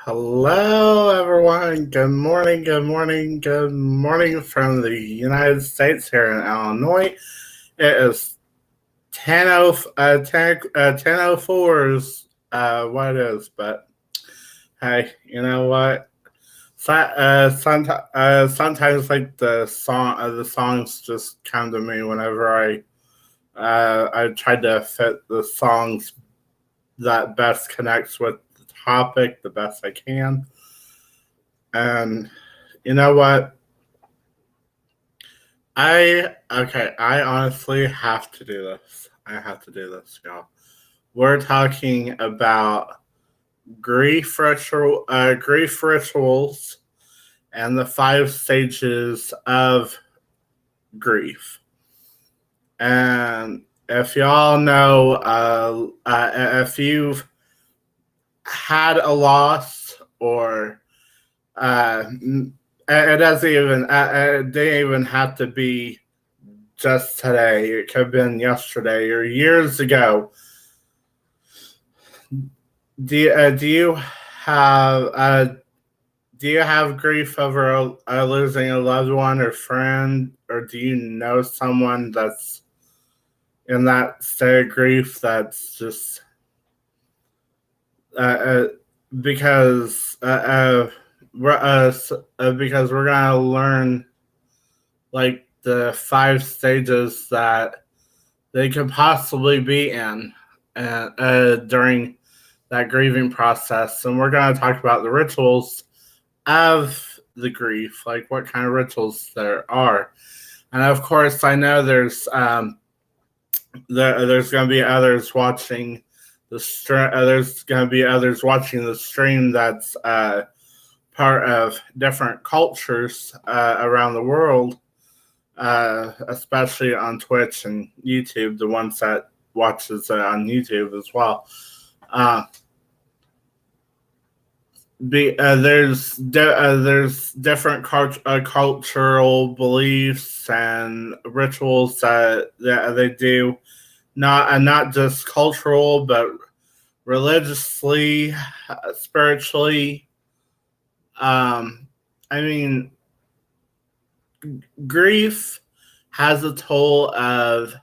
Hello, everyone. Good morning, good morning, good morning from the United States here in Illinois. It is 10:04 is what it is, but hey, you know what? Sometimes like the songs just come to me whenever I try to fit the songs that best connects with the topic the best I can. And you know what? I honestly have to do this. I have to do this, y'all. We're talking about grief rituals, and the five stages of grief. And if y'all know, if you've had a loss or it doesn't even it didn't even have to be just today. It could have been yesterday or years ago. Do you have grief over losing a loved one or friend, or do you know someone that's in that state of grief that's just uh, uh, because because we're gonna learn like the five stages that they could possibly be in during that grieving process. And we're going to talk about the rituals of the grief, like what kind of rituals there are. And of course, I know there's going to be others watching the stream. There's going to be others watching the stream that's part of different cultures around the world, especially on Twitch and YouTube, the ones that watches on YouTube as well. There's different cultural beliefs and rituals that they do, not just cultural, but religiously, spiritually. I mean, grief has a toll of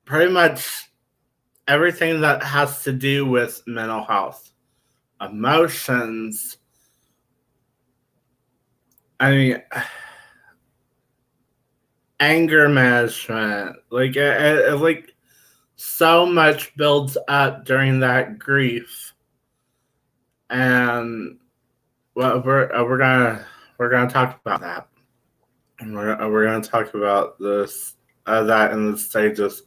pretty much everything that has to do with mental health, emotions. I mean, anger management. Like so much builds up during that grief, and well, we're gonna talk about that. And we're gonna talk about this that in the stages.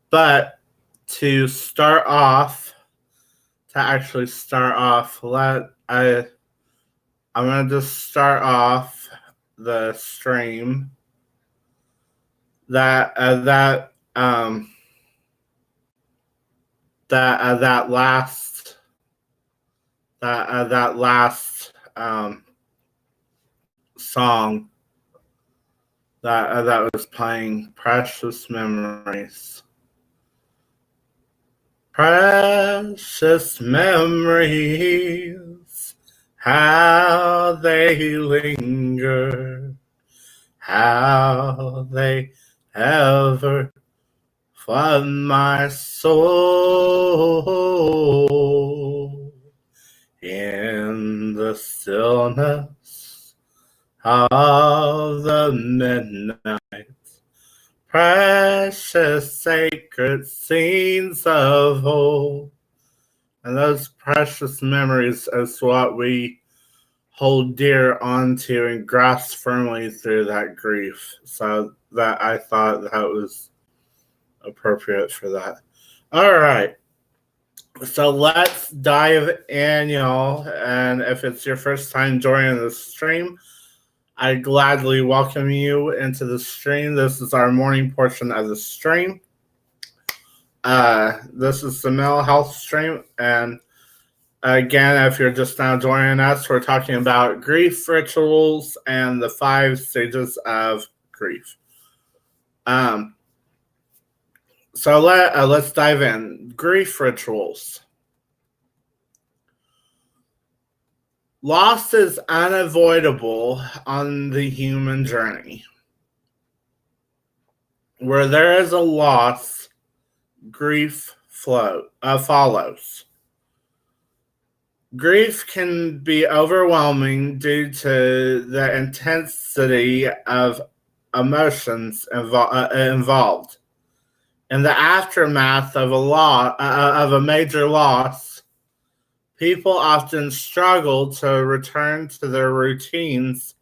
But to start off, to actually start off, I'm gonna just start off the stream that that that last song that was playing, Precious Memories. Precious memories, how they linger, how they ever flood my soul in the stillness of the midnight. Precious sacred scenes of old. And those precious memories is what we hold dear onto and grasp firmly through that grief. So that I thought that was appropriate for that. All right. So let's dive in, y'all. And if it's your first time joining the stream, I gladly welcome you into the stream. This is our morning portion of the stream. This is the mental health stream. And again, if you're just now joining us, we're talking about grief rituals and the five stages of grief. So let's dive in. Grief rituals. Loss is unavoidable on the human journey. Where there is a loss, grief follows. Grief can be overwhelming due to the intensity of emotions involved. In the aftermath of a major loss, people often struggle to return to their routines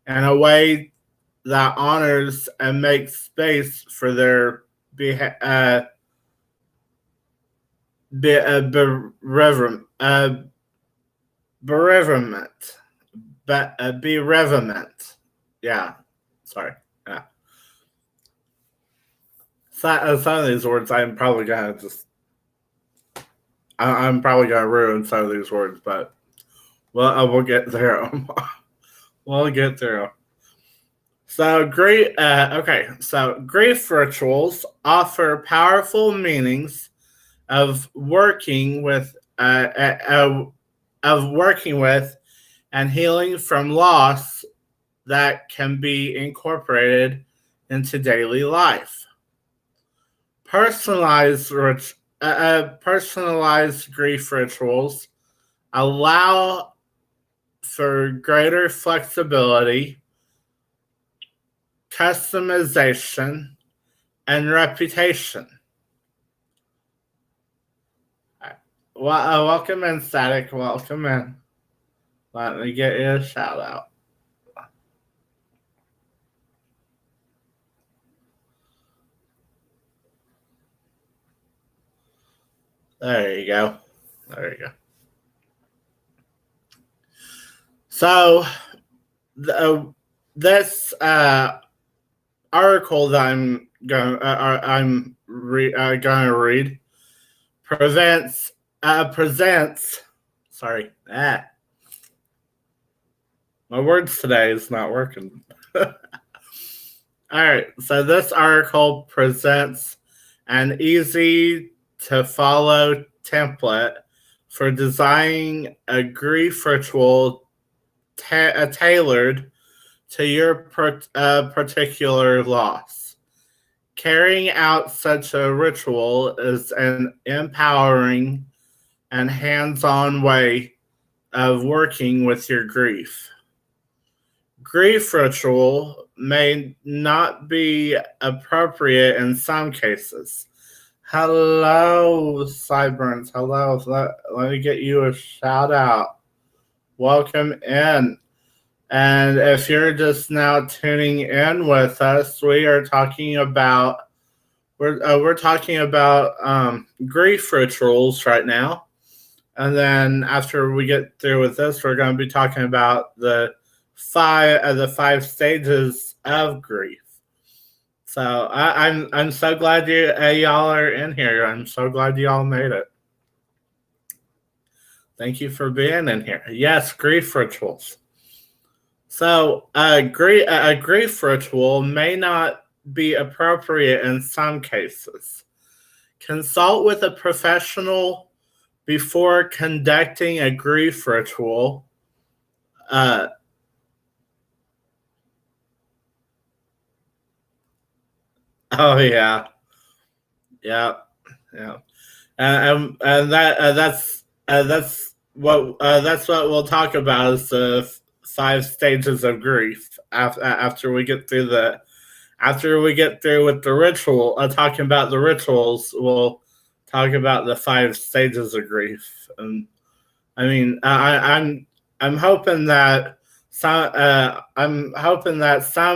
in a way that honors and makes space for their bereavement. Bereavement. Yeah, sorry. Yeah. Some of these words I'm probably gonna I'm probably gonna ruin some of these words, but we'll get there. We'll get through. So great. Okay. So grief rituals offer powerful meanings of working with and healing from loss that can be incorporated into daily life. Personalized grief rituals allow for greater flexibility, customization, and reputation. Well, welcome in, Static. Welcome in. Let me get you a shout out. There you go. There you go. So, this article that I'm going to read presents. Sorry, my words today is not working. All right, so this article presents an easy to follow template for designing a grief ritual tailored to your particular loss. Carrying out such a ritual is an empowering and hands-on way of working with your grief. Grief ritual may not be appropriate in some cases. Hello, Sideburns. Hello. Let me get you a shout out. Welcome in. And if you're just now tuning in with us, we are talking about we're talking about grief rituals right now. And then after we get through with this, we're going to be talking about the five stages of grief. So I'm so glad y'all are in here. I'm so glad y'all made it. Thank you for being in here. Yes, grief rituals. So a grief ritual may not be appropriate in some cases. Consult with a professional before conducting a grief ritual. Oh yeah, yeah, yeah, and that's what we'll talk about is the five stages of grief. After we get through with the ritual, talking about the rituals, we'll talk about the five stages of grief. And I mean, I'm hoping that some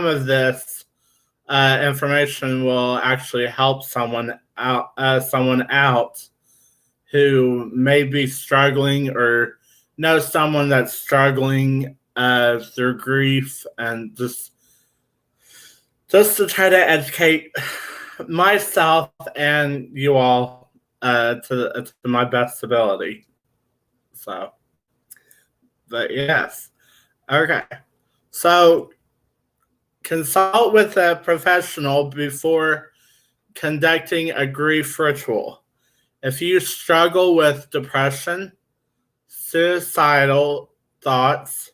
of this information will actually help someone out who may be struggling or know someone that's struggling through grief, and just to try to educate myself and you all to my best ability. So, but yes, okay. So consult with a professional before conducting a grief ritual. If you struggle with depression, suicidal thoughts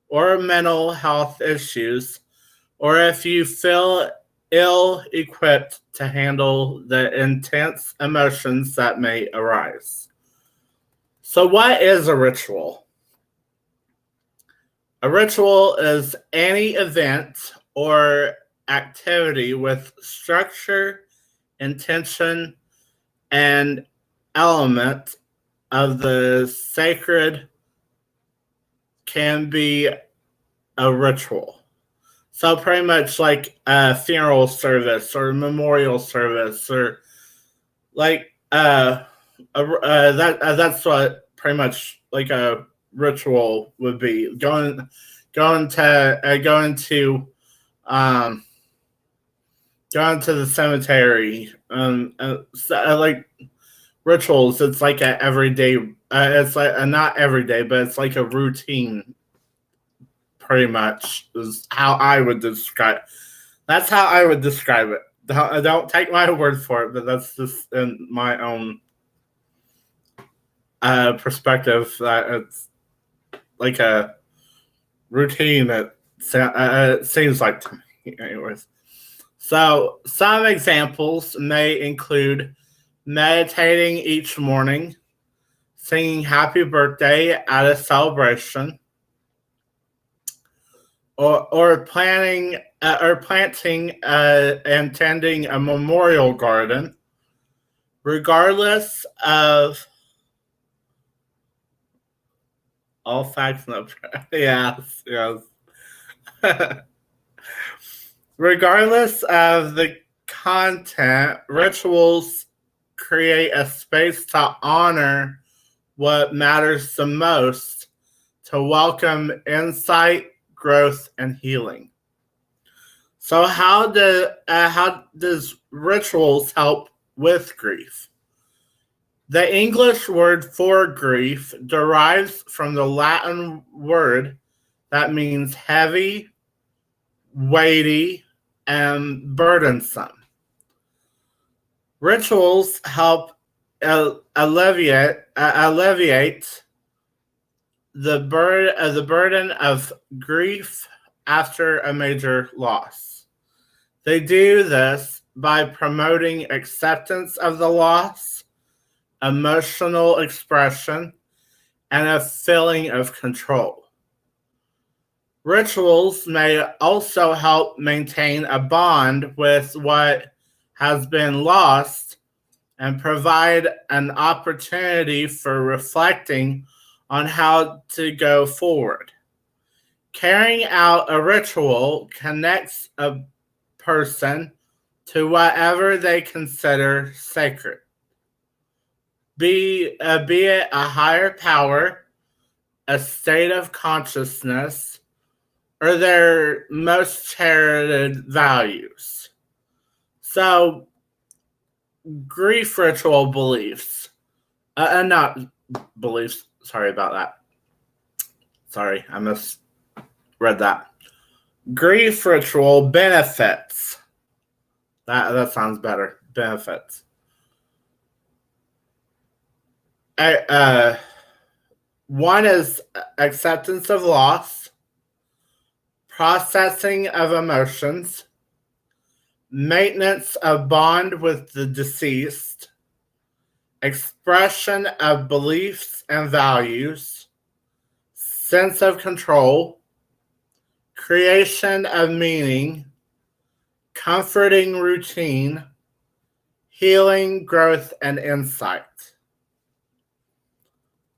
or mental health issues, or if you feel ill equipped to handle the intense emotions that may arise. So, what is a ritual? A ritual is any event or activity with structure, intention, and element of the sacred can be a ritual. So pretty much like a funeral service or a memorial service or like that's what pretty much like a ritual would be um going to the cemetery. Like rituals, it's like a everyday. It's like not every day, but it's like a routine. Pretty much is how I would describe. That's how I would describe it. Don't take my word for it, but that's just in my own perspective. That it's like a routine. It seems like to me, anyways. So some examples may include meditating each morning, singing happy birthday at a celebration, or planting and tending a memorial garden, regardless of all facts no yes. Regardless of the content, rituals create a space to honor what matters the most, to welcome insight, growth, and healing. So, how does rituals help with grief? The English word for grief derives from the Latin word that means heavy, weighty, and burdensome. Rituals help alleviate the burden of grief after a major loss. They do this by promoting acceptance of the loss, emotional expression, and a feeling of control. Rituals may also help maintain a bond with what has been lost and provide an opportunity for reflecting on how to go forward. Carrying out a ritual connects a person to whatever they consider sacred, be it a higher power, a state of consciousness, or their most cherished values. So, grief ritual beliefs, not beliefs. Sorry about that. Sorry, I misread that. Grief ritual benefits. That sounds better. Benefits. One is acceptance of loss, processing of emotions, maintenance of bond with the deceased, expression of beliefs and values, sense of control, creation of meaning, comforting routine, healing, growth, and insight.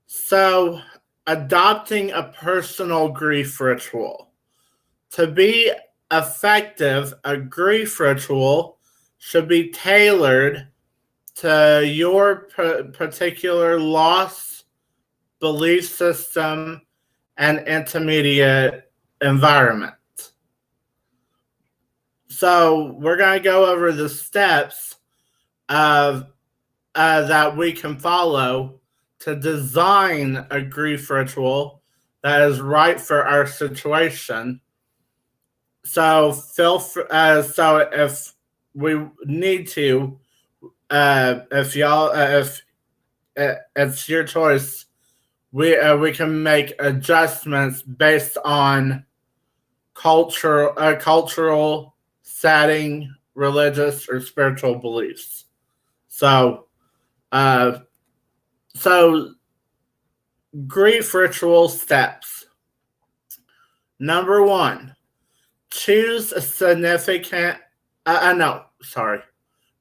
So, adopting a personal grief ritual. To be effective, a grief ritual should be tailored to your particular loss, belief system, and intermediate environment. So we're going to go over the steps of that we can follow to design a grief ritual that is right for our situation. So so if we need to, if it's your choice, we can make adjustments based on cultural setting, religious or spiritual beliefs. So, uh, so grief ritual steps. Number 1, choose a significant.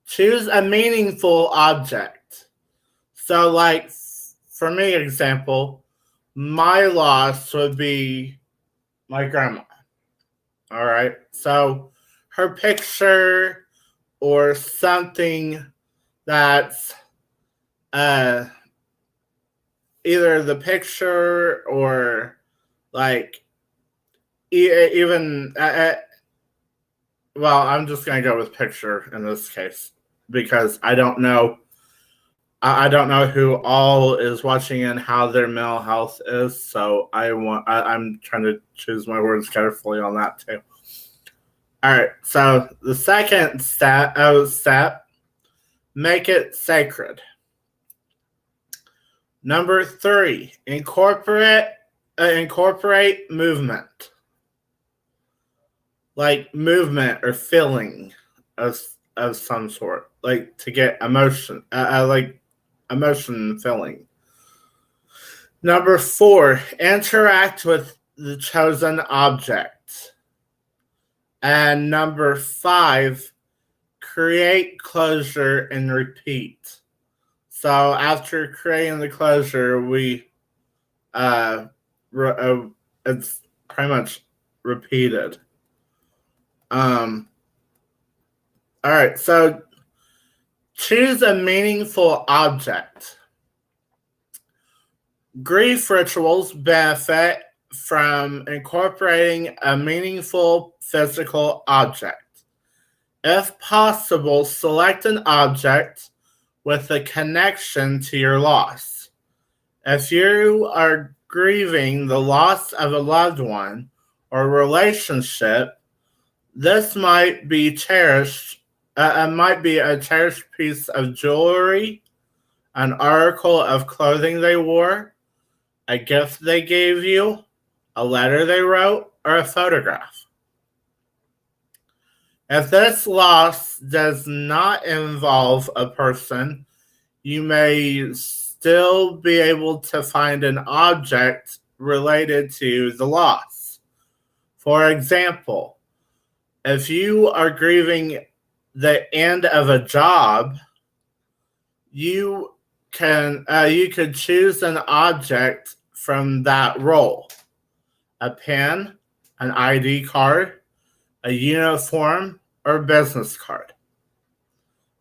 Choose a meaningful object. So, like for me, example, my loss would be my grandma. All right. So her picture or something that's uh, either the picture or like even well, I'm just gonna go with picture in this case because I don't know. I don't know who all is watching and how their mental health is, so I'm trying to choose my words carefully on that too. All right, so the second step, make it sacred. Number 3, incorporate movement, like movement or feeling of some sort, like to get emotion, like emotion feeling. Number 4, interact with the chosen object. And number 5, create closure and repeat. So after creating the closure, it's pretty much repeated. All right, so choose a meaningful object. Grief rituals benefit from incorporating a meaningful physical object. If possible, select an object with a connection to your loss. If you are grieving the loss of a loved one or relationship, this might be cherished. Might be a cherished piece of jewelry, an article of clothing they wore, a gift they gave you, a letter they wrote, or a photograph. If this loss does not involve a person, you may still be able to find an object related to the loss. For example, if you are grieving the end of a job, you could choose an object from that role: a pen, an ID card, a uniform, or business card.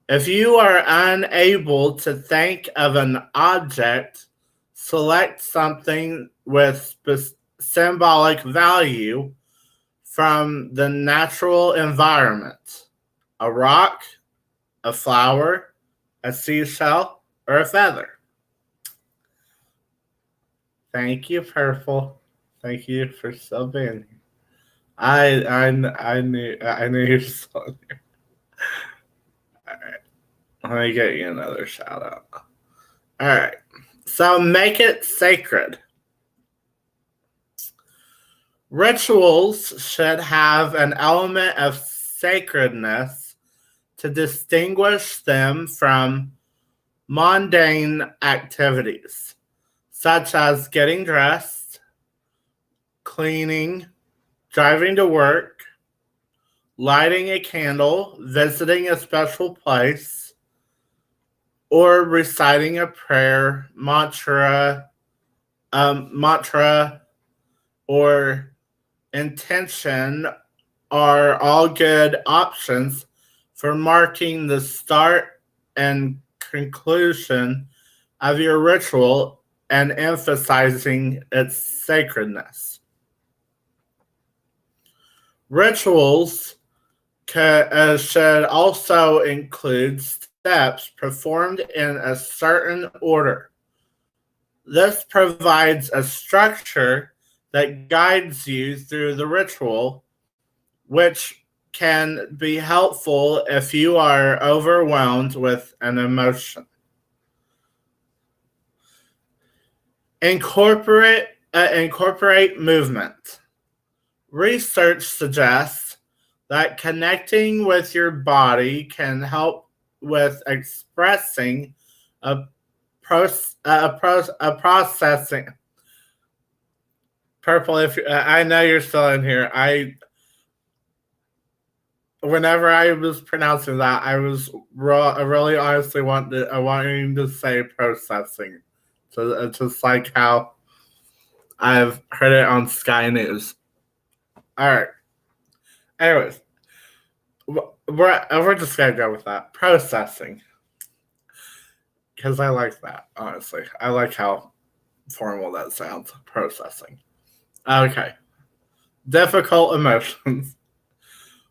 If you are unable to think of an object, select something with symbolic value from the natural environment: a rock, a flower, a seashell, or a feather. Thank you, Purple. Thank you for still being here. I knew you were still here. All right, let me get you another shout out. All right, so make it sacred. Rituals should have an element of sacredness to distinguish them from mundane activities, such as getting dressed, cleaning, driving to work, lighting a candle, visiting a special place, or reciting a prayer, mantra, or intention are all good options for marking the start and conclusion of your ritual and emphasizing its sacredness. Rituals should also include steps performed in a certain order. This provides a structure that guides you through the ritual, which can be helpful if you are overwhelmed with an emotion. Incorporate movement. Research suggests that connecting with your body can help with expressing a processing. Purple, if I know you're still in here, whenever I was pronouncing that, I was really honestly wanting to say processing, so just like how I've heard it on Sky News. All right. Anyways, we're just gonna go with that processing because I like that. Honestly, I like how formal that sounds. Processing. Okay. Difficult emotions,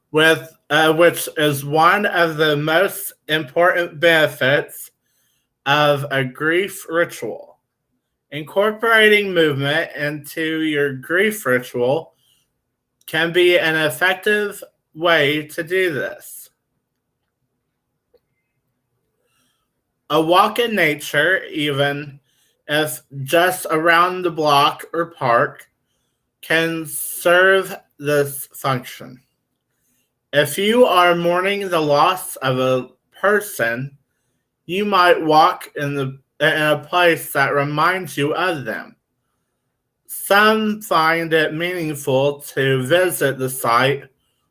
which is one of the most important benefits of a grief ritual. Incorporating movement into your grief ritual can be an effective way to do this. A walk in nature, even if just around the block or park, can serve this function. If you are mourning the loss of a person, you might walk in a place that reminds you of them. Some find it meaningful to visit the site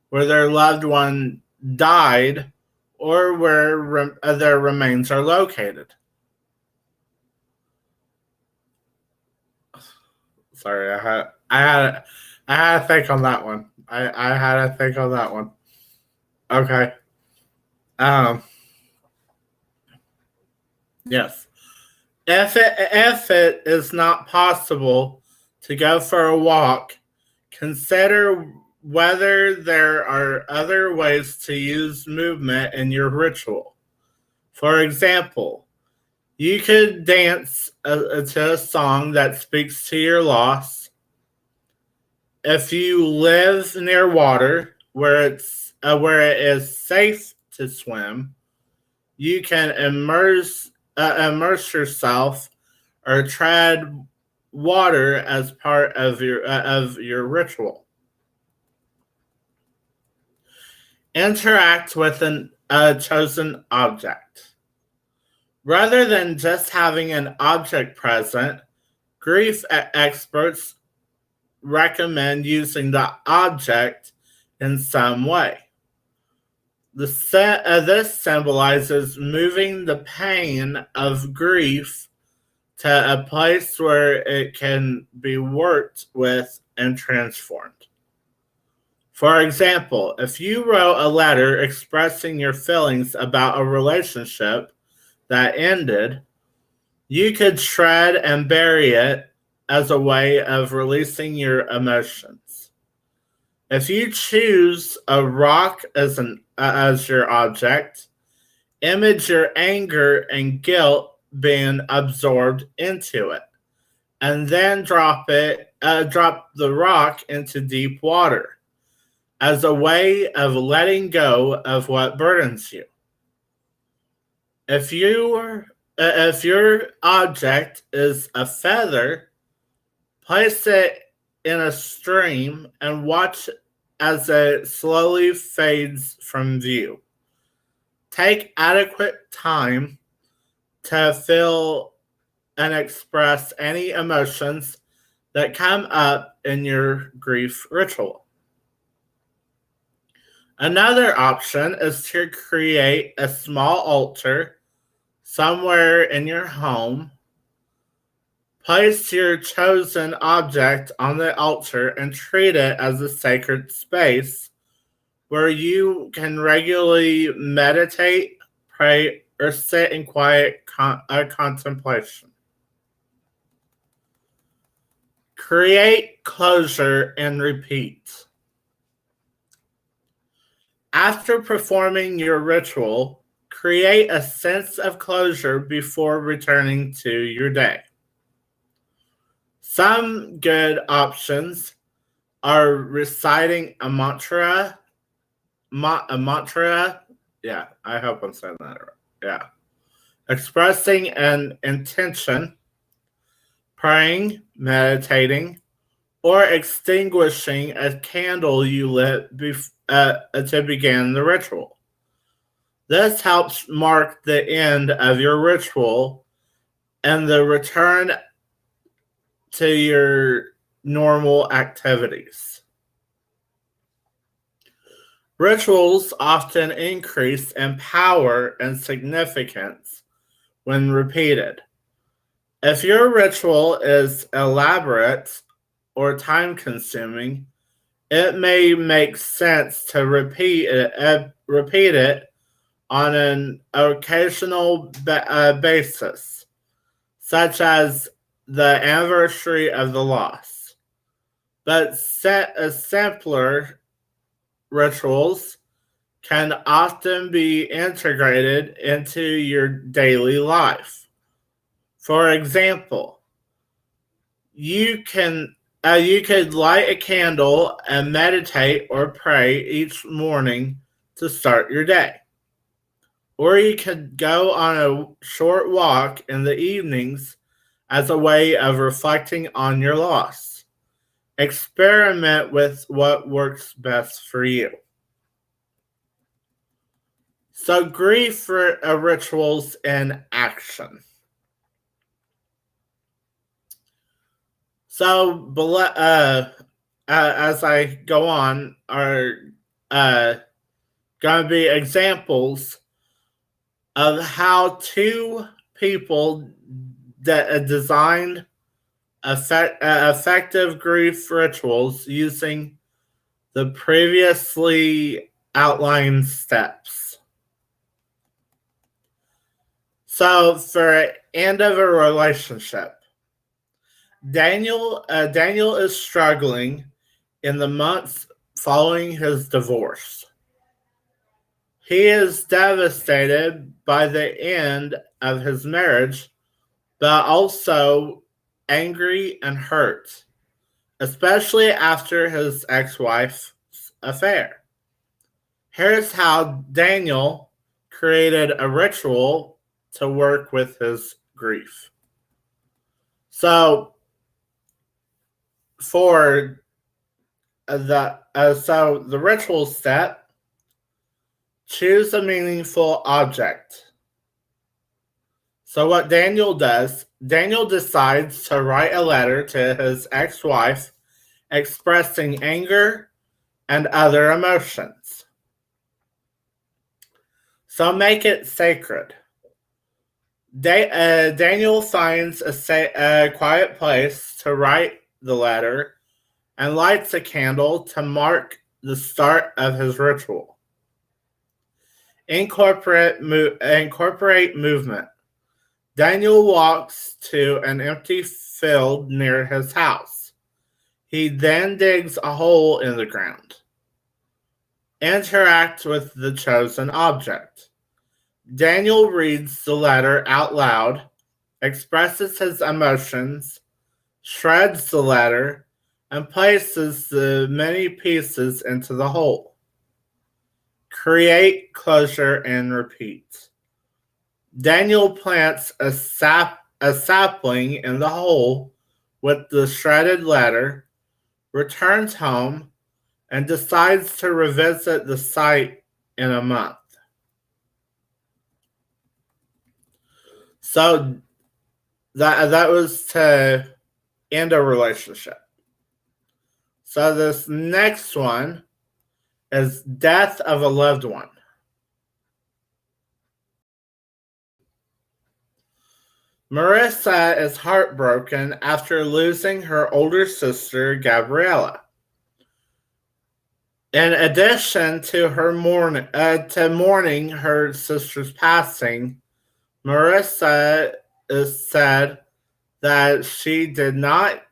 where their loved one died or where their remains are located. Sorry, I had to think on that one. I had to think on that one. Okay. Yes. If it is not possible to go for a walk, consider whether there are other ways to use movement in your ritual. For example, you could dance to a song that speaks to your loss. If you live near water where it is safe to swim, you can immerse yourself or tread water as part of your ritual. Interact with a chosen object. Rather than just having an object present, grief experts recommend using the object in some way. This symbolizes moving the pain of grief to a place where it can be worked with and transformed. For example, if you wrote a letter expressing your feelings about a relationship that ended, you could shred and bury it as a way of releasing your emotions. If you choose a rock as your object, image your anger and guilt being absorbed into it, and then drop the rock into deep water as a way of letting go of what burdens you. If your object is a feather, place it in a stream and watch as it slowly fades from view. Take adequate time to feel and express any emotions that come up in your grief ritual. Another option is to create a small altar somewhere in your home. Place your chosen object on the altar and treat it as a sacred space where you can regularly meditate, pray, or sit in quiet contemplation. Create closure and repeat. After performing your ritual, create a sense of closure before returning to your day. Some good options are reciting a mantra. Yeah, I hope I'm saying that right. Yeah. Expressing an intention, praying, meditating, or extinguishing a candle you lit to begin the ritual. This helps mark the end of your ritual and the return to your normal activities. Rituals often increase in power and significance when repeated. If your ritual is elaborate or time consuming, it may make sense to repeat it on an occasional basis, such as the anniversary of the loss. But simpler rituals can often be integrated into your daily life. For example, you could light a candle and meditate or pray each morning to start your day. Or you could go on a short walk in the evenings as a way of reflecting on your loss. Experiment with what works best for you. So, grief rituals in action. So, as I go on, are going to be examples of how two people that designed effective grief rituals using the previously outlined steps. So, for end of a relationship, Daniel is struggling in the months following his divorce. He is devastated by the end of his marriage, but also angry and hurt, especially after his ex-wife's affair. Here's how Daniel created a ritual to work with his grief. So, for the ritual step, choose a meaningful object. So what Daniel does, Daniel decides to write a letter to his ex-wife expressing anger and other emotions. So make it sacred. Daniel finds a quiet place to write the letter and lights a candle to mark the start of his ritual. Incorporate movement. Daniel walks to an empty field near his house. He then digs a hole in the ground. Interact with the chosen object. Daniel reads the letter out loud, expresses his emotions, shreds the letter, and places the many pieces into the hole. Create closure and repeat. Daniel plants a sapling in the hole with the shredded letter, returns home, and decides to revisit the site in a month. So that was to end a relationship. So this next one is death of a loved one. Marissa is heartbroken after losing her older sister, Gabriella. In addition to her mourning her sister's passing, Marissa is said that she did not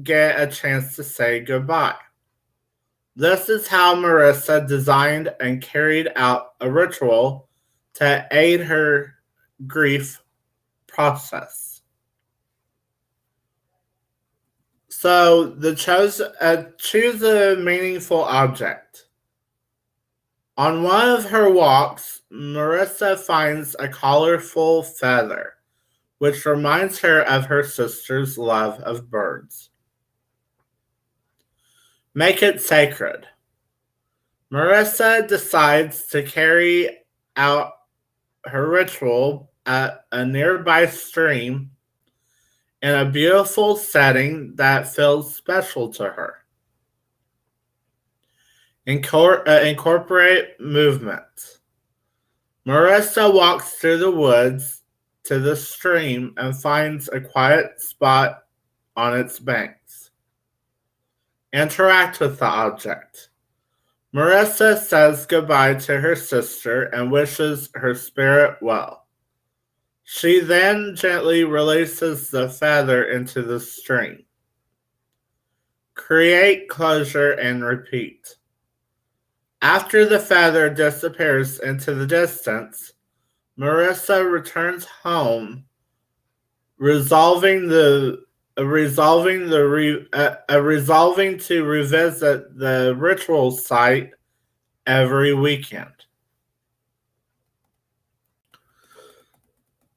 get a chance to say goodbye. This is how Marissa designed and carried out a ritual to aid her grief process. So choose a meaningful object. On one of her walks, Marissa finds a colorful feather which reminds her of her sister's love of birds. Make it sacred. Marissa decides to carry out her ritual at a nearby stream in a beautiful setting that feels special to her. Incorporate movement. Marissa walks through the woods to the stream and finds a quiet spot on its banks. Interact with the object. Marissa says goodbye to her sister and wishes her spirit well. She then gently releases the feather into the stream. Create closure and repeat. After the feather disappears into the distance, Marissa returns home, resolving to revisit the ritual site every weekend.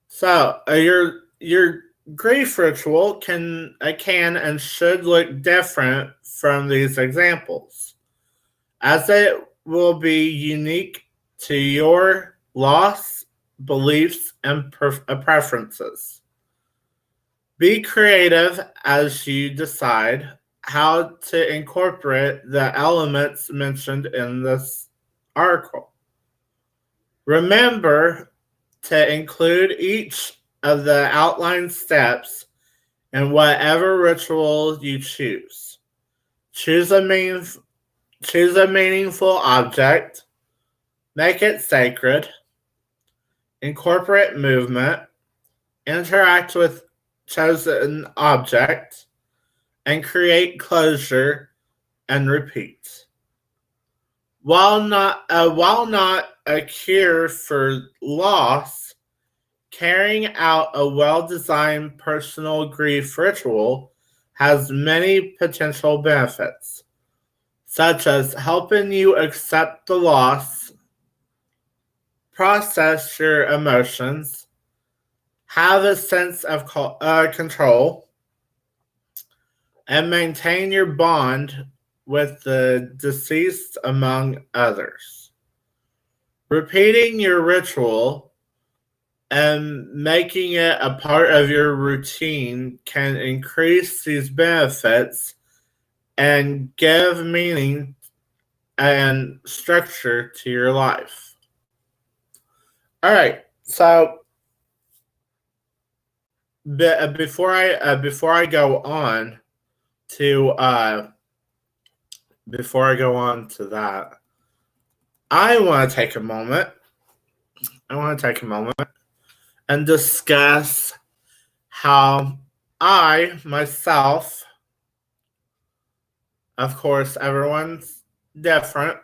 So your grief ritual can and should look different from these examples, as it will be unique to your loss, beliefs, and preferences. Be creative as you decide how to incorporate the elements mentioned in this article. Remember to include each of the outlined steps in whatever ritual you choose. Choose a meaningful object, make it sacred, incorporate movement, interact with chosen object, and create closure and repeat. While not a cure for loss, carrying out a well-designed personal grief ritual has many potential benefits, such as helping you accept the loss, process your emotions, have a sense of control, and maintain your bond with the deceased, among others. Repeating your ritual and making it a part of your routine can increase these benefits and give meaning and structure to your life. All right, so before I go on to that, I want to take a moment. And discuss how I myself, of course, everyone's different,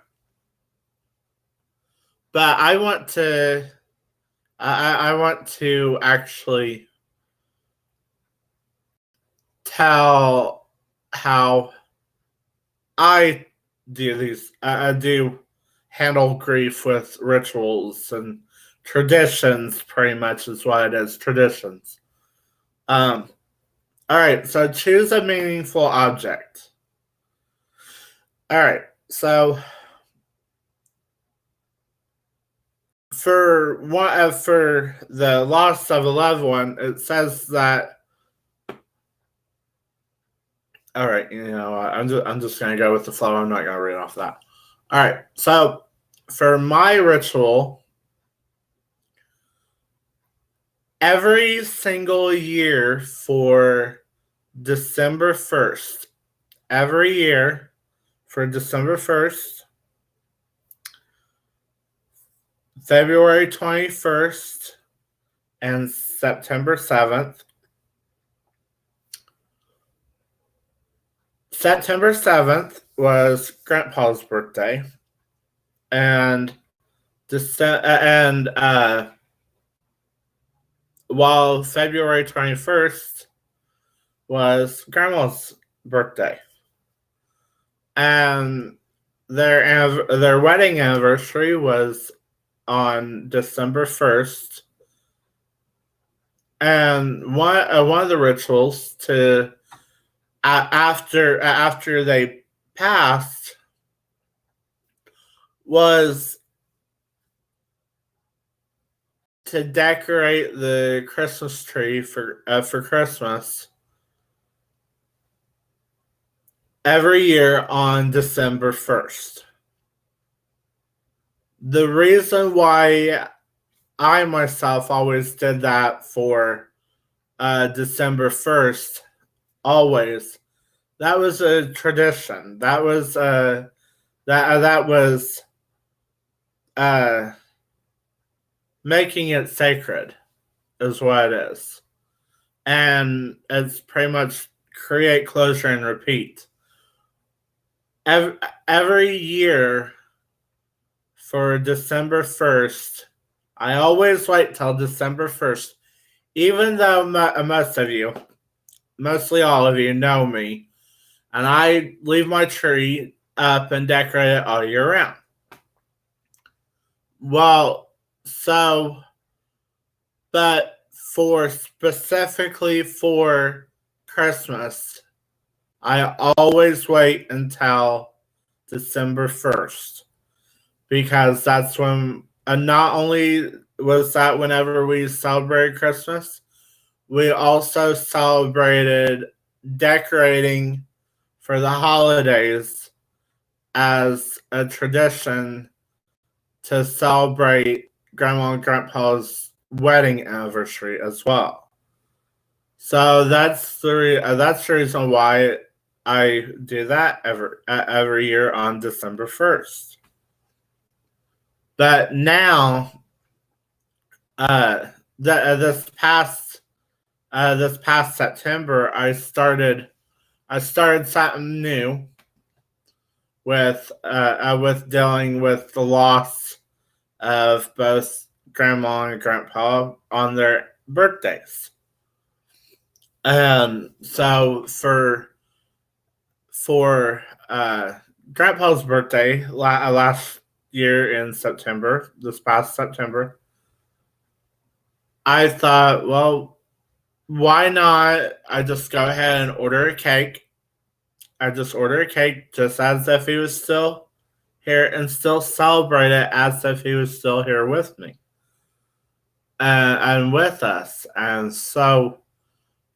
but I want to actually tell how I do these. I do handle grief with rituals and traditions. Pretty much is what it is. Traditions. All right. So choose a meaningful object. All right. So for the loss of a loved one, it says that. All right, I'm just gonna go with the flow. I'm not gonna read off that. All right, so for my ritual, every single year for December 1st, every year for December 1st, February 21st, and September 7th. September 7th was Grandpa's birthday, and while February 21st was Grandma's birthday, and their wedding anniversary was on December 1st, And one of the rituals to after they passed was to decorate the Christmas tree for Christmas every year on December 1st. The reason why I myself always did that for December 1st, always, that was a tradition. That was uh, making it sacred, is what it is. And it's pretty much create closure and repeat. Every year for December 1st, I always wait till December 1st, even though most of you, mostly all of you, know me, and I leave my tree up and decorate it all year round. Well, so, but for specifically for Christmas, I always wait until December 1st because that's when, not only was that whenever we celebrated Christmas, we also celebrated decorating for the holidays as a tradition to celebrate Grandma and Grandpa's wedding anniversary as well. So that's the reason why I do that every year on December 1st. But now, this past September, I started something new with dealing with the loss of both Grandma and Grandpa on their birthdays. So for Grandpa's birthday last year in September, this past September, I thought, well, why not? I just go ahead and order a cake. I just order a cake just as if he was still here and still celebrate it as if he was still here with me and with us. And so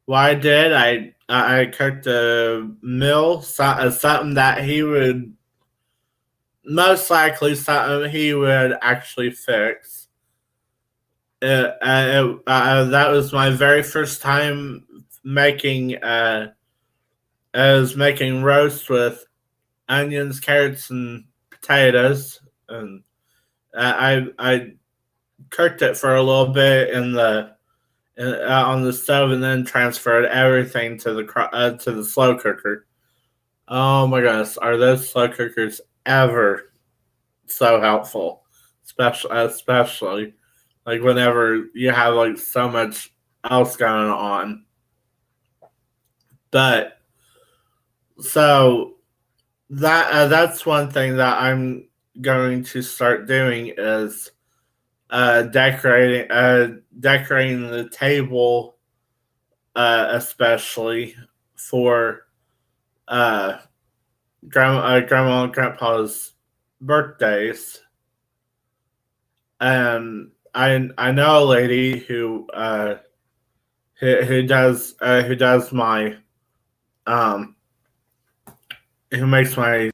what I did, I cooked a meal, something that he would most likely something he would actually fix. That was my very first time making. I was making roast with onions, carrots, and potatoes, and I cooked it for a little bit on the stove, and then transferred everything to the slow cooker. Oh my gosh, are those slow cookers ever so helpful? Especially like whenever you have like so much else going on. But so that's one thing that I'm going to start doing is decorating the table, especially for grandma and grandpa's birthdays. And I know a lady who does my who makes my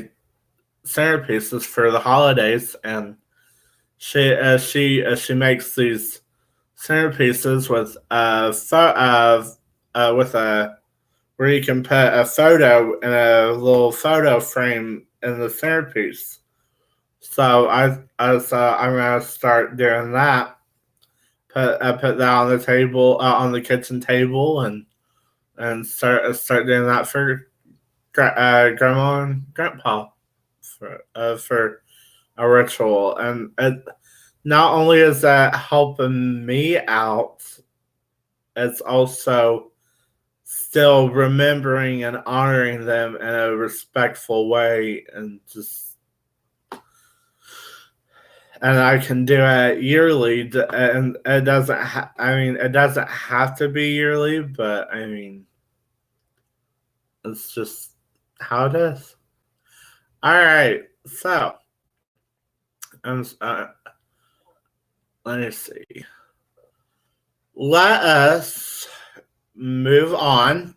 centerpieces for the holidays, and she makes these centerpieces with with a where you can put a photo in a little photo frame in the centerpiece. So I'm gonna start doing that. I put that on the table, on the kitchen table, and start doing that for grandma and grandpa for a ritual. And not only is that helping me out, it's also still remembering and honoring them in a respectful way, and just and I can do it yearly, and it doesn't. It doesn't have to be yearly, but I mean, it's just how it is. All right, so let me see. Let us move on.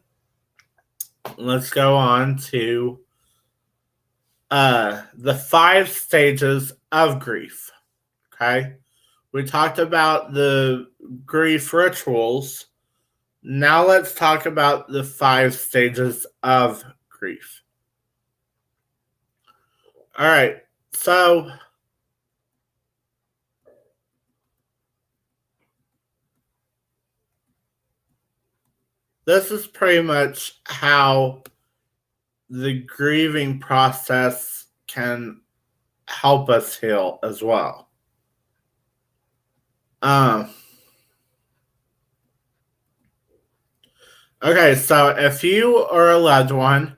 Let's go on to the 5 stages of grief. Okay, we talked about the grief rituals. Now let's talk about the 5 stages of grief. All right, so this is pretty much how the grieving process can help us heal as well. Okay, so if you or a loved one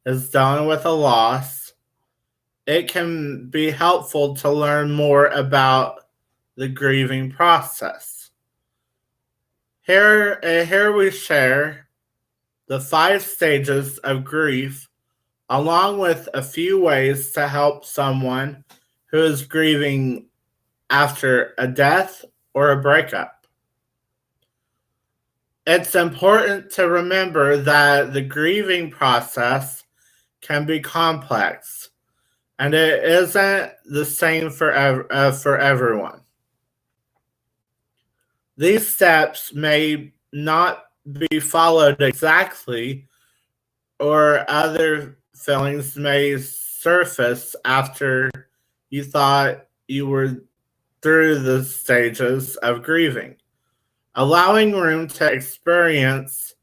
is dealing with a loss, it can be helpful to learn more about the grieving process. Here we share the 5 stages of grief, along with a few ways to help someone who is grieving after a death or a breakup. It's important to remember that the grieving process can be complex, and it isn't the same for everyone. These steps may not be followed exactly, or other feelings may surface after you thought you were through the stages of grieving. Allowing room to experience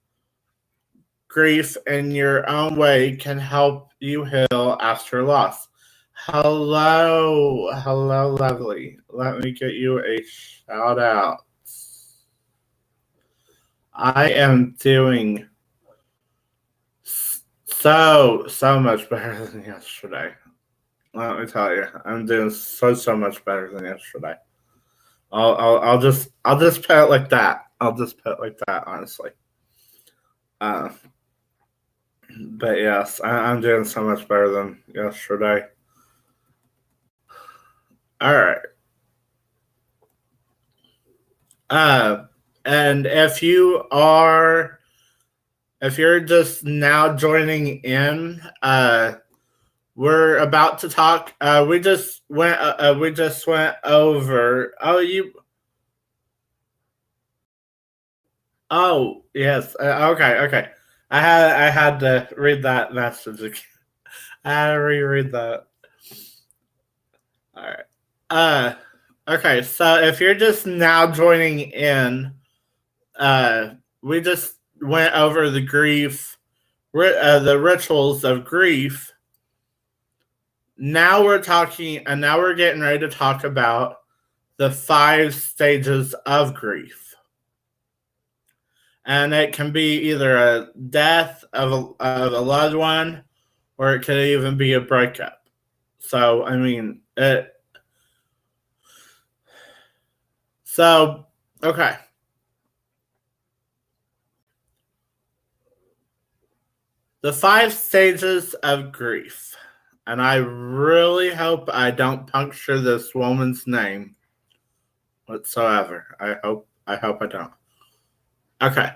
grief in your own way can help you heal after loss. Hello, lovely. Let me get you a shout out. I am doing so much better than yesterday. Let me tell you, I'm doing so much better than yesterday. I'll just put it like that. I'll just put it like that, honestly. But yes, I'm doing so much better than yesterday. All right. And if you're just now joining in, we're about to talk. We just went over. Oh yes. Okay. I had to read that message again. I had to reread that. All right. Okay. So if you're just now joining in, we just went over the the rituals of grief. Now we're getting ready to talk about the 5 stages of grief. And it can be either a death of a loved one, or it could even be a breakup. So, okay. The 5 stages of grief. And I really hope I don't puncture this woman's name whatsoever. I hope I don't. Okay.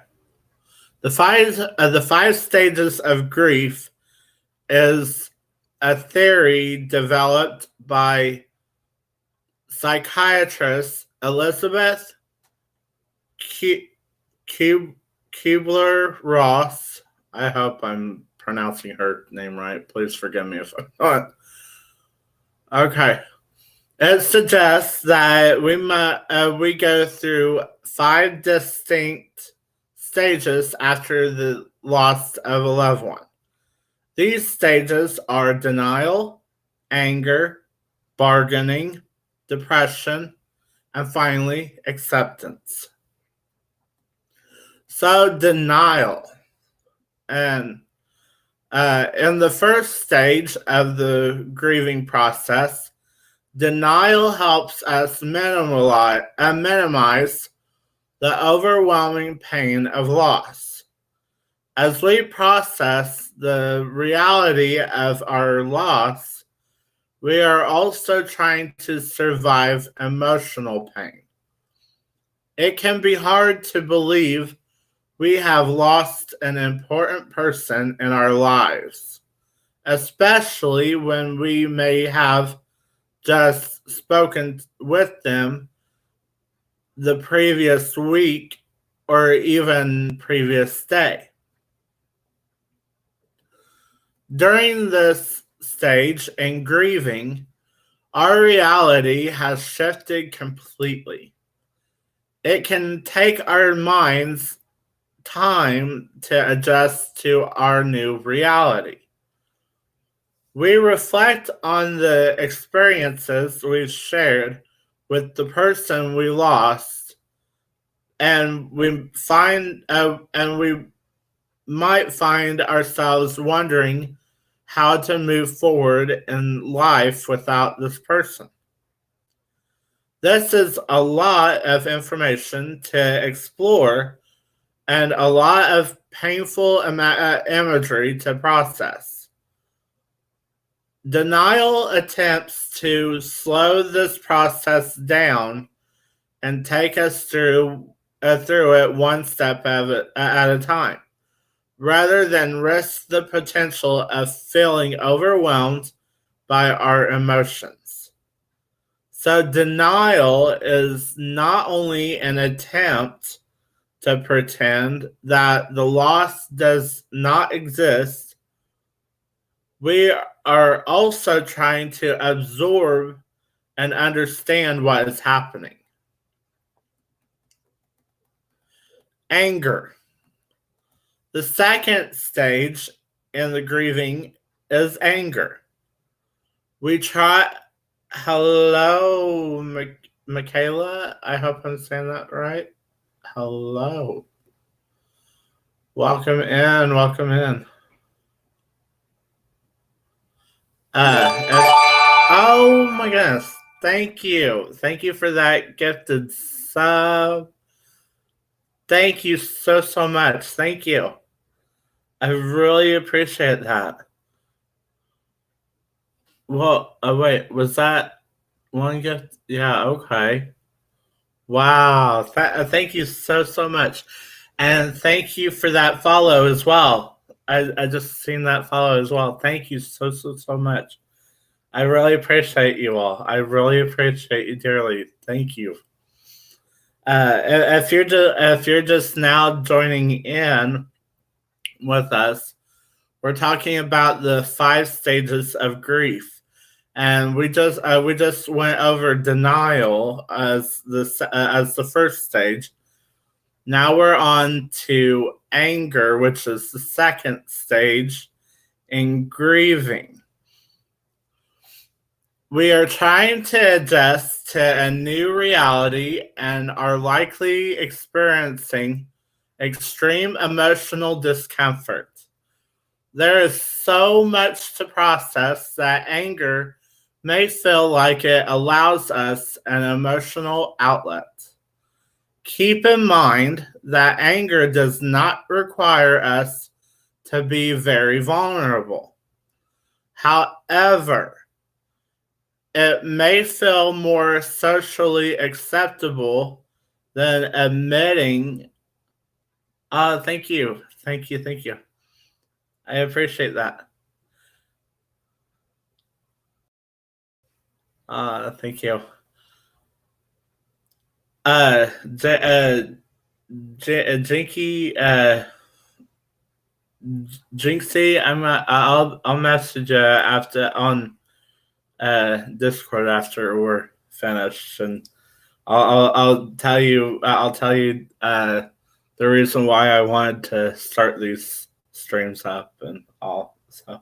The 5 stages of grief is a theory developed by psychiatrist Elizabeth Kubler-Ross. I hope I'm pronouncing her name right. Please forgive me if I'm not. Okay. It suggests that we go through 5 distinct stages after the loss of a loved one. These stages are denial, anger, bargaining, depression, and finally, acceptance. So, denial. And in the first stage of the grieving process, Denial helps us minimize the overwhelming pain of loss. As we process the reality of our loss, we are also trying to survive emotional pain. It can be hard to believe we have lost an important person in our lives, especially when we may have just spoken with them the previous week or even previous day. During this stage in grieving, our reality has shifted completely. It can take our minds time to adjust to our new reality. We reflect on the experiences we've shared with the person we lost, and we might find ourselves wondering how to move forward in life without this person. This is a lot of information to explore and a lot of painful imagery to process. Denial attempts to slow this process down and take us through it one step at a time, rather than risk the potential of feeling overwhelmed by our emotions. So, denial is not only an attempt to pretend that the loss does not exist, we are also trying to absorb and understand what is happening. Anger. The second stage in the grieving is anger. We try. Hello, Michaela. I hope I'm saying that right. Hello. Welcome in. Welcome in. Oh my goodness. Thank you. Thank you for that gifted sub. Thank you so much. Thank you. I really appreciate that. Well, wait, was that one gift? Yeah, okay. Wow. Thank you so much. And thank you for that follow as well. I just seen that follow as well. Thank you so much. I really appreciate you all. I really appreciate you dearly. Thank you. If you're just now joining in with us, we're talking about the 5 stages of grief, and we just went over denial as the first stage. Now we're on to anger, which is the second stage in grieving. We are trying to adjust to a new reality and are likely experiencing extreme emotional discomfort. There is so much to process that anger may feel like it allows us an emotional outlet. Keep in mind that anger does not require us to be very vulnerable. However, it may feel more socially acceptable than admitting. Thank you. I appreciate that. Thank you. Jinky, Jinxie, I'll message you after on Discord after we're finished, and I'll tell you the reason why I wanted to start these streams up and all. So.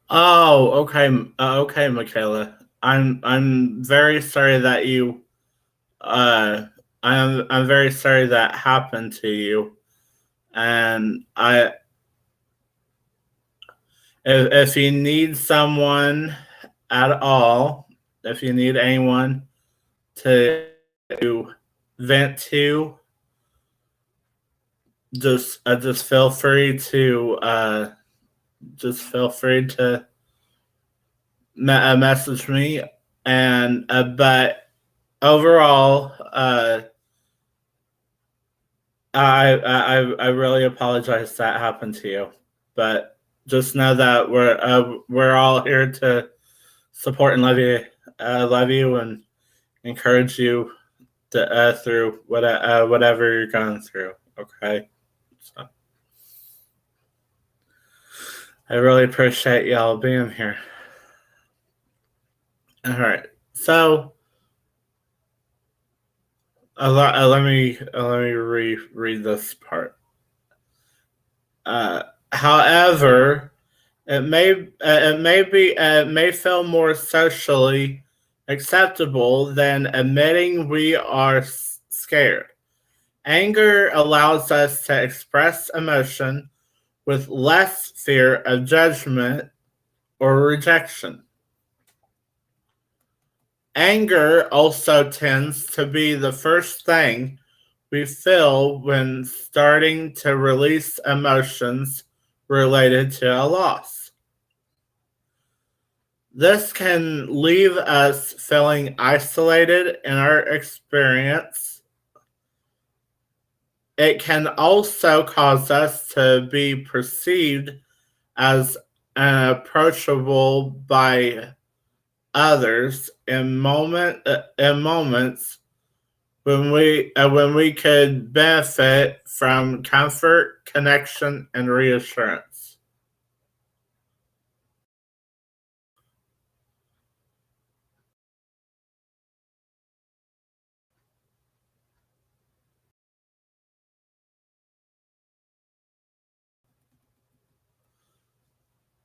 Oh, okay, okay, Michaela. I'm very sorry that you. I'm very sorry that happened to you, and if you need someone at all, if you need anyone to vent to, just feel free to message me. And but overall, I really apologize that happened to you, but just know that we're all here to support and love you, and encourage you to, through whatever you're going through. Okay, so I really appreciate y'all being here. All right, so let me reread this part. However, it may feel more socially acceptable than admitting we are scared. Anger allows us to express emotion with less fear of judgment or rejection. Anger also tends to be the first thing we feel when starting to release emotions related to a loss. This can leave us feeling isolated in our experience. It can also cause us to be perceived as unapproachable by others in moments when we could benefit from comfort, connection, and reassurance.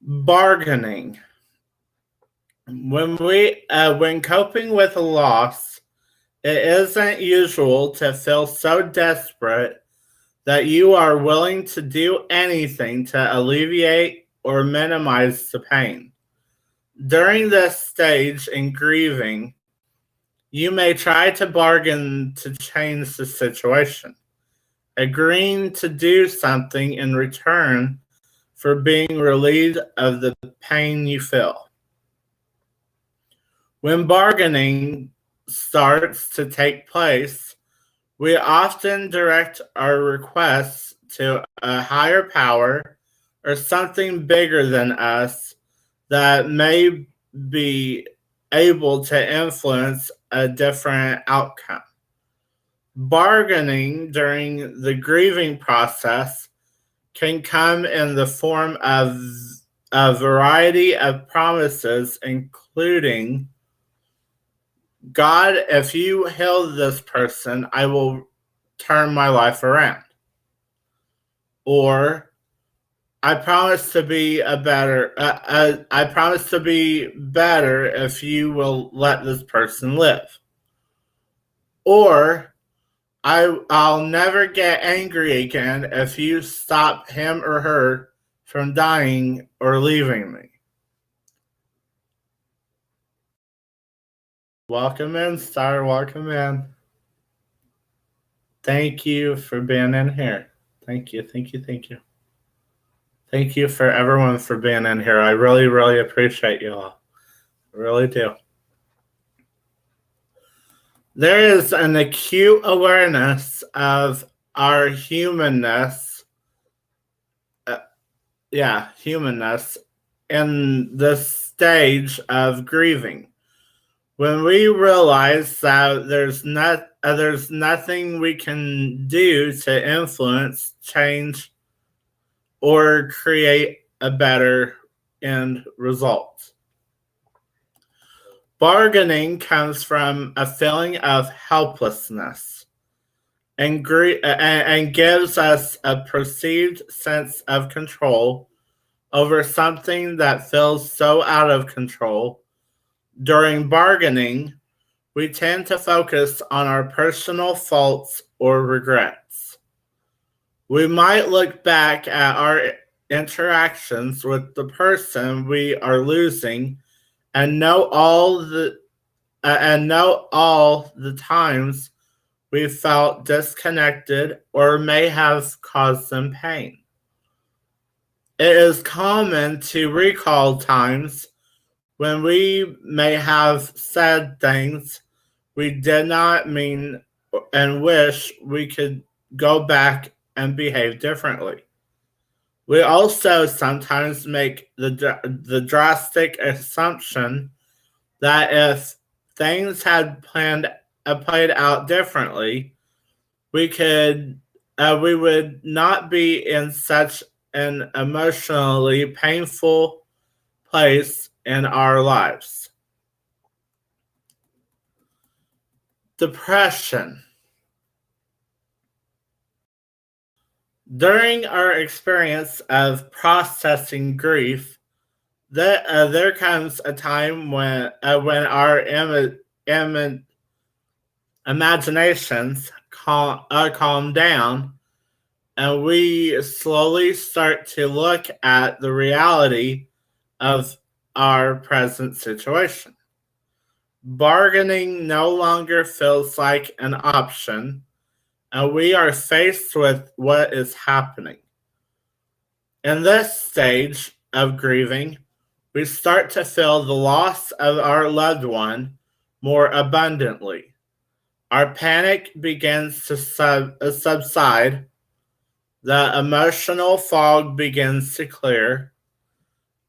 Bargaining. When coping with a loss, it isn't usual to feel so desperate that you are willing to do anything to alleviate or minimize the pain. During this stage in grieving, you may try to bargain to change the situation, agreeing to do something in return for being relieved of the pain you feel. When bargaining starts to take place, we often direct our requests to a higher power or something bigger than us that may be able to influence a different outcome. Bargaining during the grieving process can come in the form of a variety of promises, including, God, if you heal this person, I will turn my life around. Or, I promise to be I promise to be better if you will let this person live. Or, I'll never get angry again if you stop him or her from dying or leaving me. Welcome in, Star. Welcome in. Thank you for being in here. Thank you, thank you, thank you. Thank you for everyone for being in here. I really, really appreciate you all. I really do. There is an acute awareness of our humanness. Humanness in this stage of grieving. When we realize that there's nothing we can do to influence, change, or create a better end result. Bargaining comes from a feeling of helplessness and gives us a perceived sense of control over something that feels so out of control. During bargaining, we tend to focus on our personal faults or regrets. We might look back at our interactions with the person we are losing and know all the times we felt disconnected or may have caused them pain. It is common to recall times when we may have said things we did not mean and wish we could go back and behave differently. We also sometimes make the drastic assumption that if things had played out differently, we would not be in such an emotionally painful place in our lives. Depression. During our experience of processing grief, there comes a time when our imaginations calm down and we slowly start to look at the reality of our present situation. Bargaining no longer feels like an option, and we are faced with what is happening. In this stage of grieving, we start to feel the loss of our loved one more abundantly. Our panic begins to subside, the emotional fog begins to clear,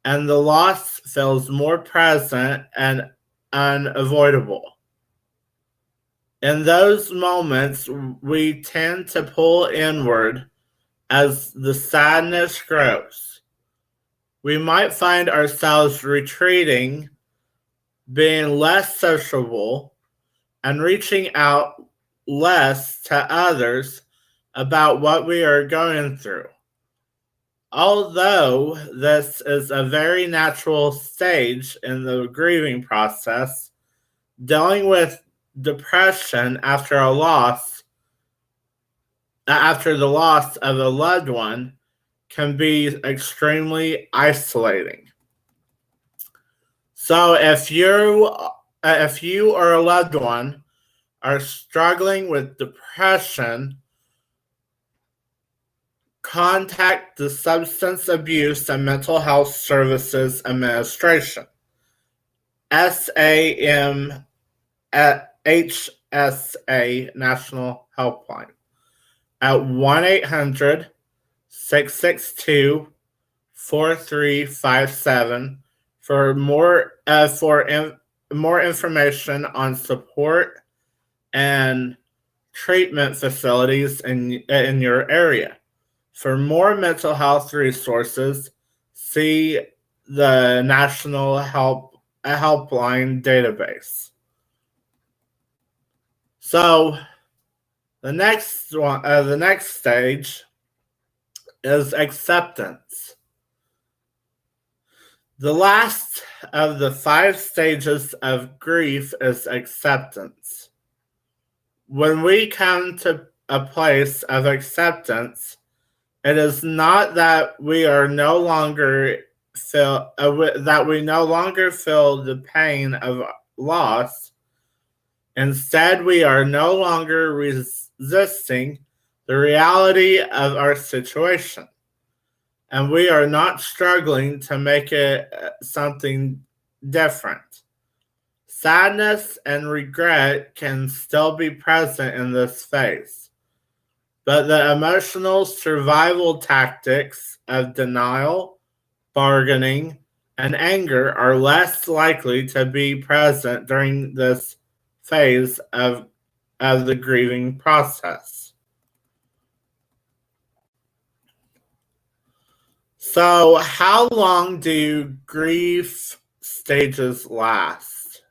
and the loss feels more present and unavoidable. In those moments, we tend to pull inward as the sadness grows. We might find ourselves retreating, being less sociable, and reaching out less to others about what we are going through. Although this is a very natural stage in the grieving process, dealing with depression after the loss of a loved one can be extremely isolating. So if you or a loved one are struggling with depression, contact the Substance Abuse and Mental Health Services Administration, SAMHSA National Helpline at 1-800-662-4357 for more information on support and treatment facilities in your area. For more mental health resources, see the National Helpline database. So the next stage is acceptance. The last of the 5 stages of grief is acceptance. When we come to a place of acceptance, it is not that we no longer feel the pain of loss. Instead, we are no longer resisting the reality of our situation, and we are not struggling to make it something different. Sadness and regret can still be present in this phase, but the emotional survival tactics of denial, bargaining, and anger are less likely to be present during this phase of the grieving process. So, how long do grief stages last?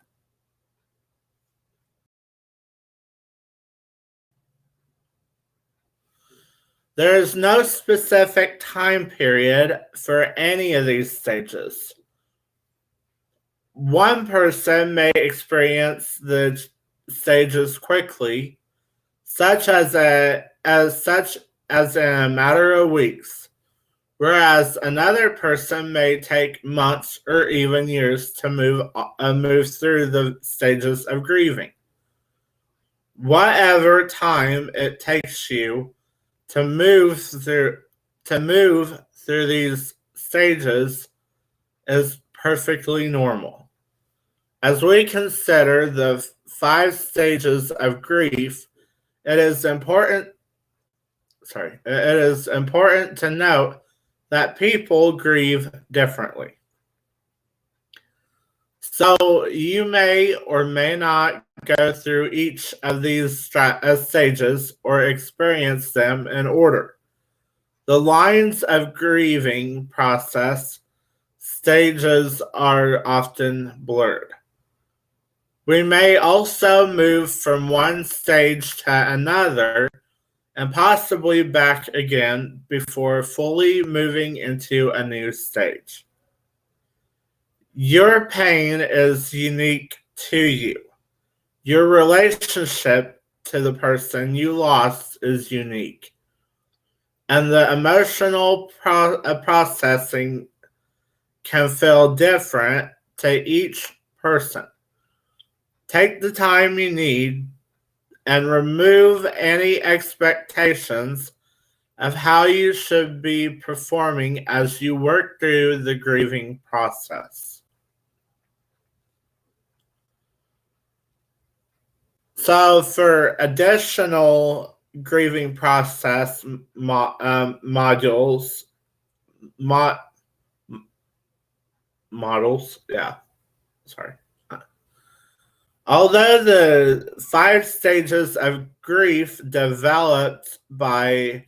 There is no specific time period for any of these stages. One person may experience the stages quickly, such as in a matter of weeks, whereas another person may take months or even years to move through the stages of grieving. Whatever time it takes you to move through these stages is perfectly normal. As we consider the 5 stages of grief, it is important to note that people grieve differently. So you may or may not go through each of these stages or experience them in order. The lines of grieving process stages are often blurred. We may also move from one stage to another and possibly back again before fully moving into a new stage. Your pain is unique to you. Your relationship to the person you lost is unique. And the emotional processing can feel different to each person. Take the time you need and remove any expectations of how you should be performing as you work through the grieving process. So for additional grieving process models, sorry. Although the 5 stages of grief developed by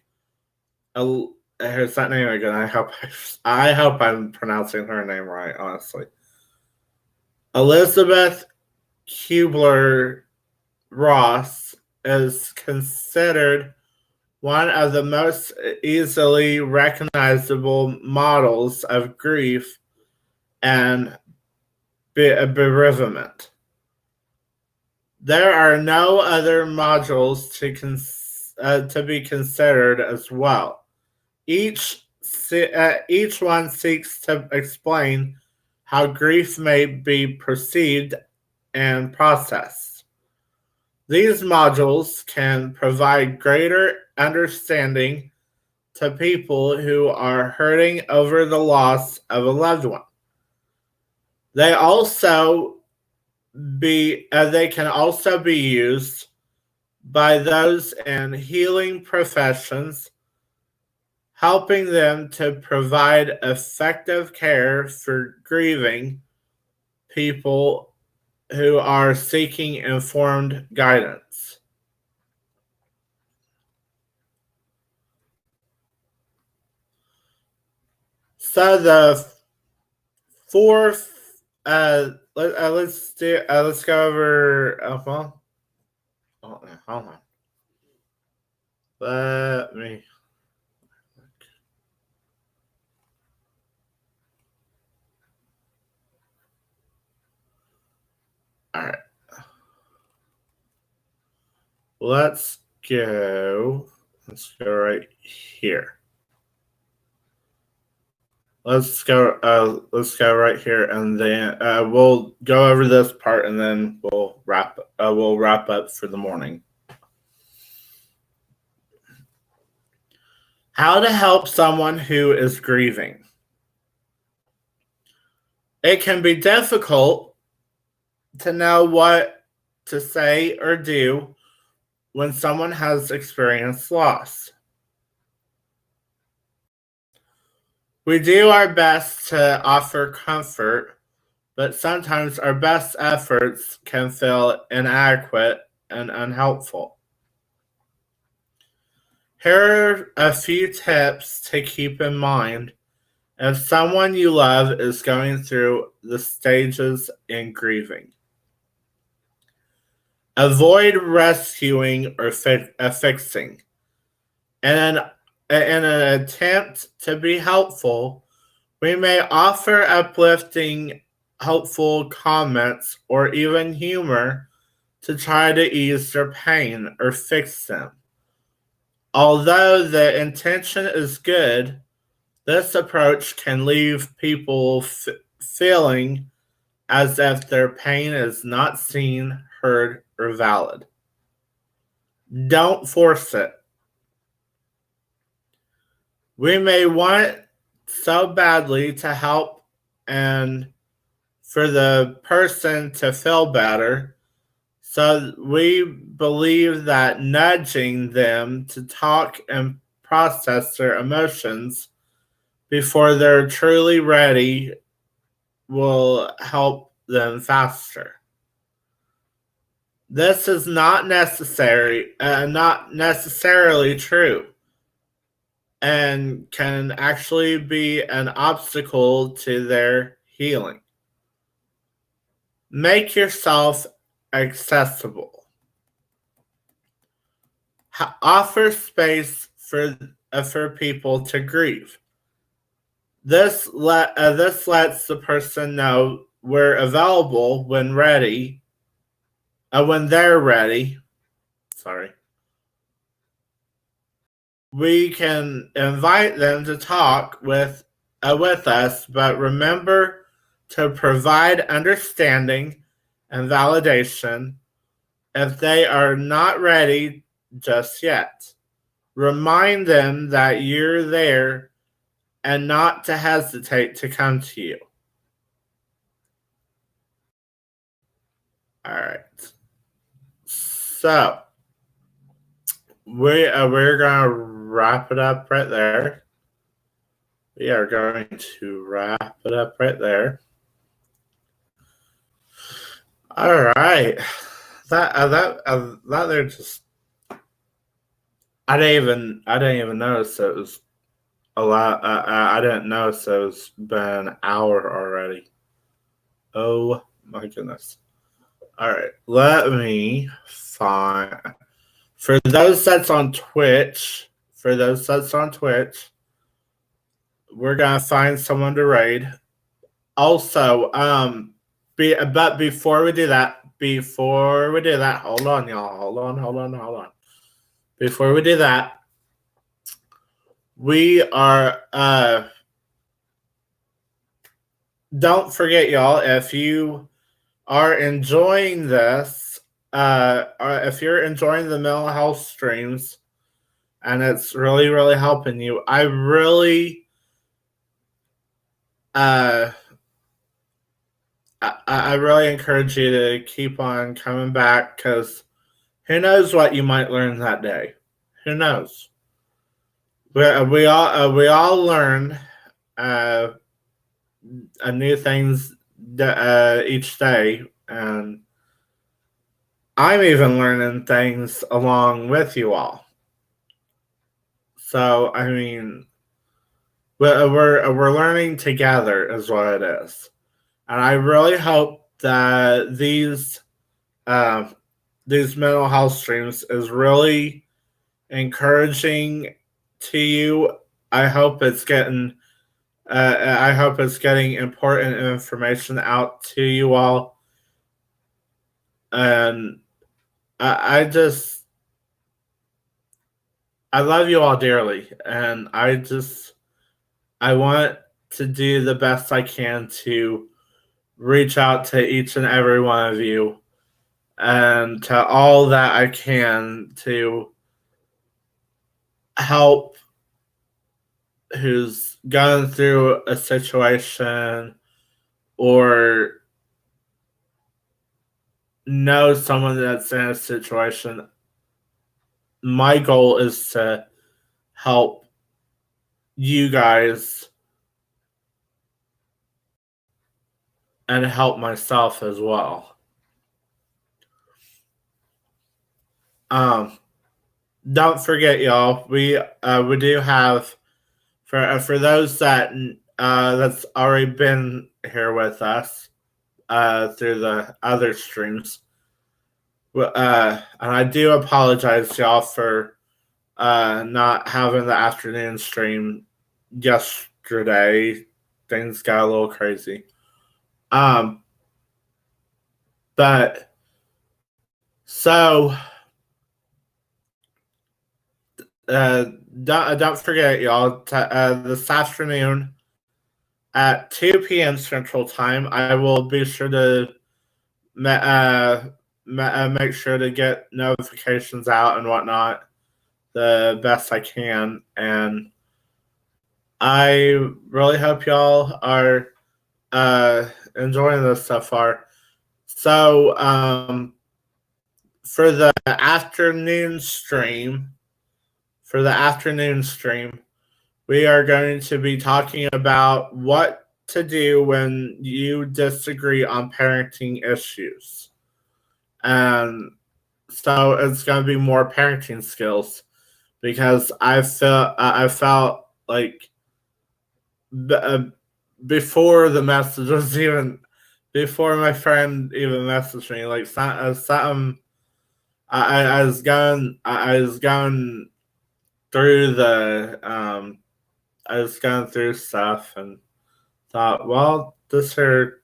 here's that name again. I hope I'm pronouncing her name right, honestly. Elizabeth Kubler-Ross is considered one of the most easily recognizable models of grief and bereavement. There are no other modules to be considered as well. Each one seeks to explain how grief may be perceived and processed. These modules can provide greater understanding to people who are hurting over the loss of a loved one. They can also be used by those in healing professions, helping them to provide effective care for grieving people who are seeking informed guidance. So the 4th, let's go over. Hold on. Let me. All right. Let's go right here. Let's go right here, and then we'll go over this part, and then we'll wrap up for the morning. How to help someone who is grieving. It can be difficult to know what to say or do when someone has experienced loss. We do our best to offer comfort, but sometimes our best efforts can feel inadequate and unhelpful. Here are a few tips to keep in mind if someone you love is going through the stages in grieving. Avoid rescuing or fixing. In an attempt to be helpful, we may offer uplifting, helpful comments or even humor to try to ease their pain or fix them. Although the intention is good, This approach can leave people feeling as if their pain is not seen, heard, or valid. Don't force it. We may want so badly to help and for the person to feel better, so we believe that nudging them to talk and process their emotions before they're truly ready will help them faster. This is not necessarily true, and can actually be an obstacle to their healing. Make yourself accessible. Offer space for people to grieve. This lets the person know we're available when ready. When they're ready. Sorry. We can invite them to talk with us, but remember to provide understanding and validation if they are not ready just yet. Remind them that you're there and not to hesitate to come to you. All right. So we're gonna wrap it up right there. We are going to wrap it up right there. All right. That they're just. I didn't even notice it was a lot. I didn't notice it was been an hour already. Oh my goodness. All right. Let me find. For those that's on Twitch, we're gonna find someone to raid. Also, but before we do that, hold on, y'all. Hold on. Before we do that, we are don't forget, y'all, if you are enjoying this, if you're enjoying the mental health streams and it's really, really helping you, I really I really encourage you to keep on coming back, because who knows what you might learn that day. Who knows? We all learn new things each day, and I'm even learning things along with you all. So I mean, we're learning together is what it is, and I really hope that these mental health streams is really encouraging to you. I hope it's getting important information out to you all, and I love you all dearly, and I want to do the best I can to reach out to each and every one of you, and to all that I can to help who's gone through a situation or know someone that's in a situation. My goal is to help you guys and help myself as well. Don't forget, y'all. We do have for those that that's already been here with us through the other streams. And I do apologize, y'all, for not having the afternoon stream yesterday. Things got a little crazy. But so don't forget, y'all. This afternoon at 2 p.m. Central Time, I will be sure to make sure to get notifications out and whatnot the best I can. And I really hope y'all are enjoying this so far. So, for the afternoon stream, we are going to be talking about what to do when you disagree on parenting issues. And so it's going to be more parenting skills because I felt like before the message was even before my friend even messaged me, like something I was going through I was going through stuff and thought, well, this here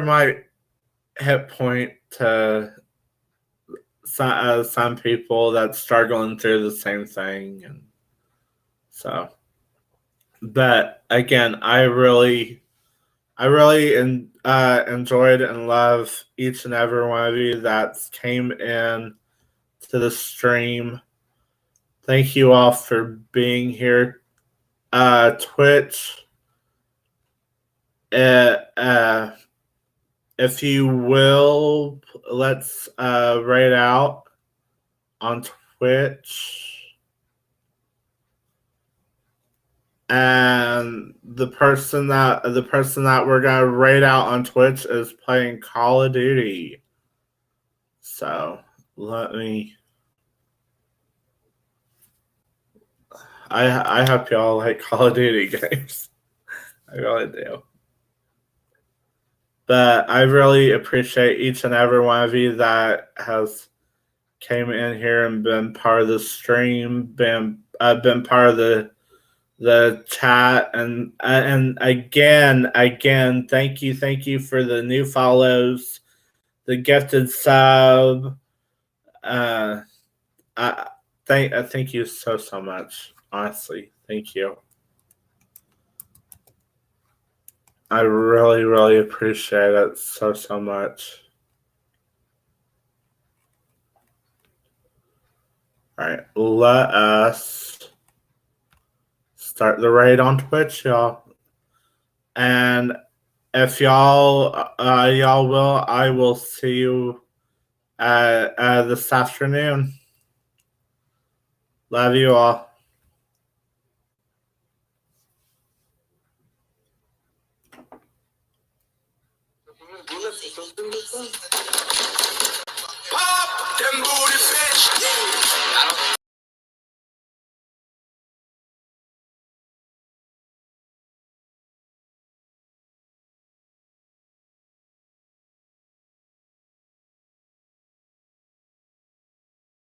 might hit point to some people that's struggling through the same thing, and so. But again, I really enjoyed and love each and every one of you that came in to the stream. Thank you all for being here. Twitch, if you will, let's write out on Twitch. And the person that we're gonna rate out on Twitch is playing Call of Duty. So let me. I hope y'all like Call of Duty games. I really do. But I really appreciate each and every one of you that has came in here and been part of the stream, been part of the chat, and again, thank you for the new follows, the gifted sub. I thank you so much. Honestly, thank you. I really appreciate it so much. All right, let us start the raid on Twitch, y'all. And if y'all will, I will see you this afternoon. Love you all.